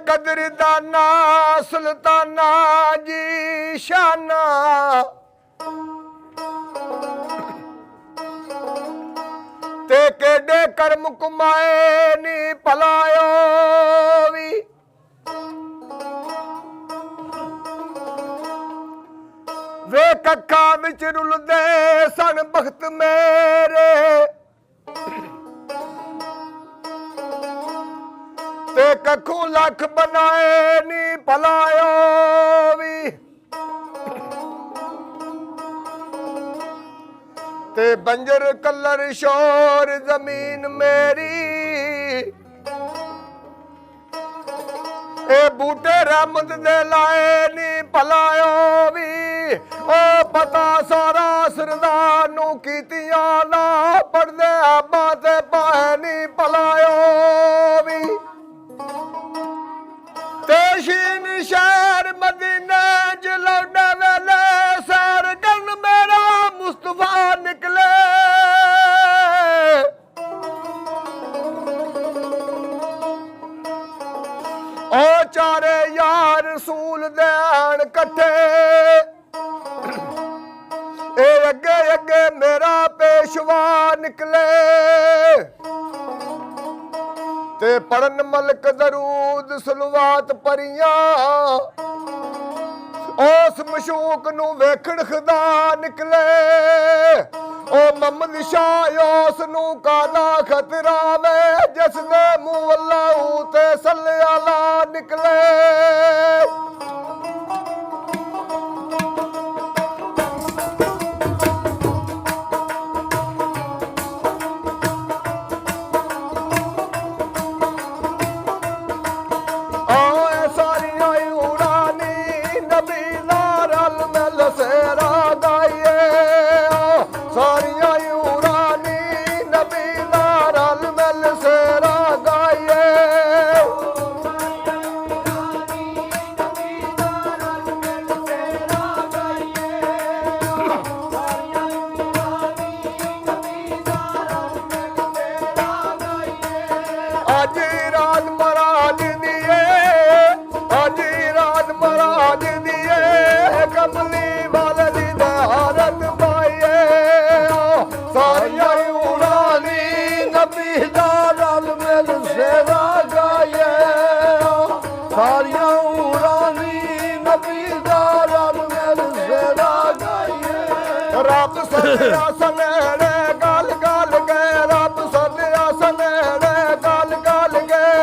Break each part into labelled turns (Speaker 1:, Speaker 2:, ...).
Speaker 1: कदरदाना सुल्ताना जी शाना ते केडे कर्म कुमाए नी भलायो भी वे कखा विच रुलदे सन बख्त मेरे ते कखू लख बनाए नी भलायो भी ते बंजर कलर शोर जमीन मेरी ए बूटे रहमत दे लाए नी भलायो भी ओ पता सारा सरदार नू कीतियां ना पढ़दे आबा ते पाए नी भलायो भी तेशीन शहर मदीने च लौटे वेले सैर करन मेरा मुस्तफा निकले ओ चारे यार रसूल देन कट्ठे ए अगे अगे मेरा पेशवा निकले ते पढ़न मलक दरूद सलवात परियां उस मशूक नू वेखण खुदा निकले ओ मोहम्मद शाह उस नू कादा खतरा वे जिस दे मुंह अल्लाह ते सल्ले अला निकले रब सदिया सनेड़े गल गल गए रब सदिया सनेड़े गल गल गए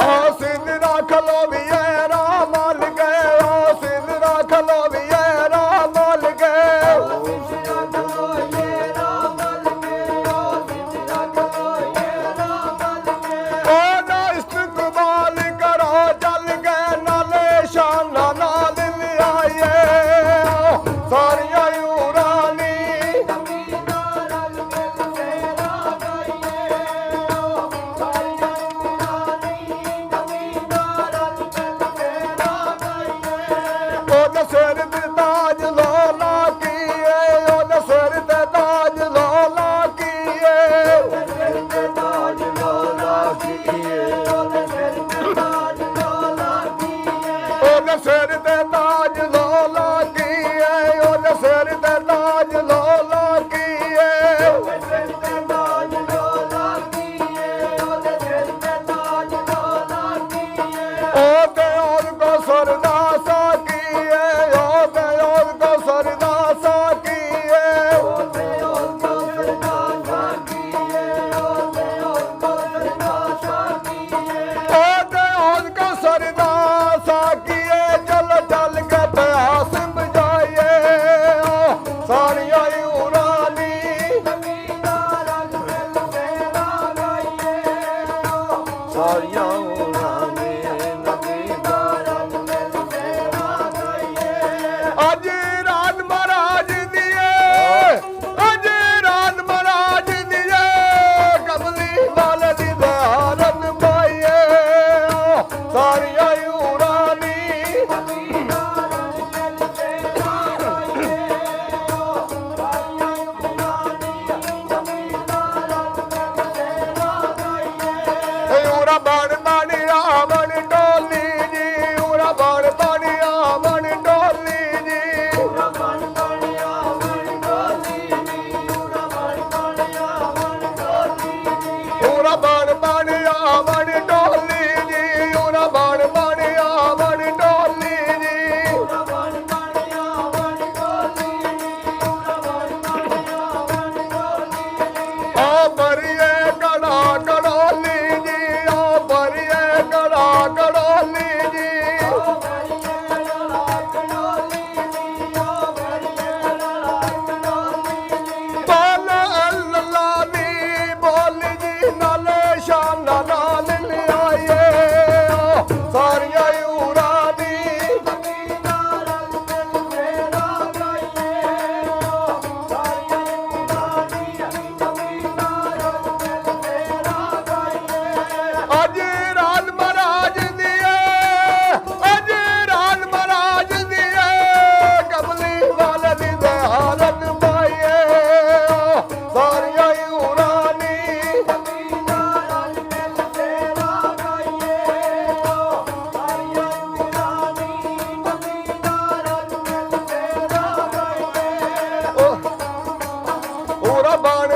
Speaker 1: ओ सिदरा खलो भी राम मल गए ओ सिदरा खलो भी राम मल गए ओ ना इस्तकबाल करो चल गए नाल भरिए गड़ा गड़ोली जी ओ भरिए गड़ा गड़ोली जी बोल अल्लाह दी बोल जी नाले शाना नाल लियाए सारिया ऊरा दी अज राज महाराज दिए अज राज महाराज दिए कबली वाले दी हालत पाइए सारिया ऊरानी ऊरा बाण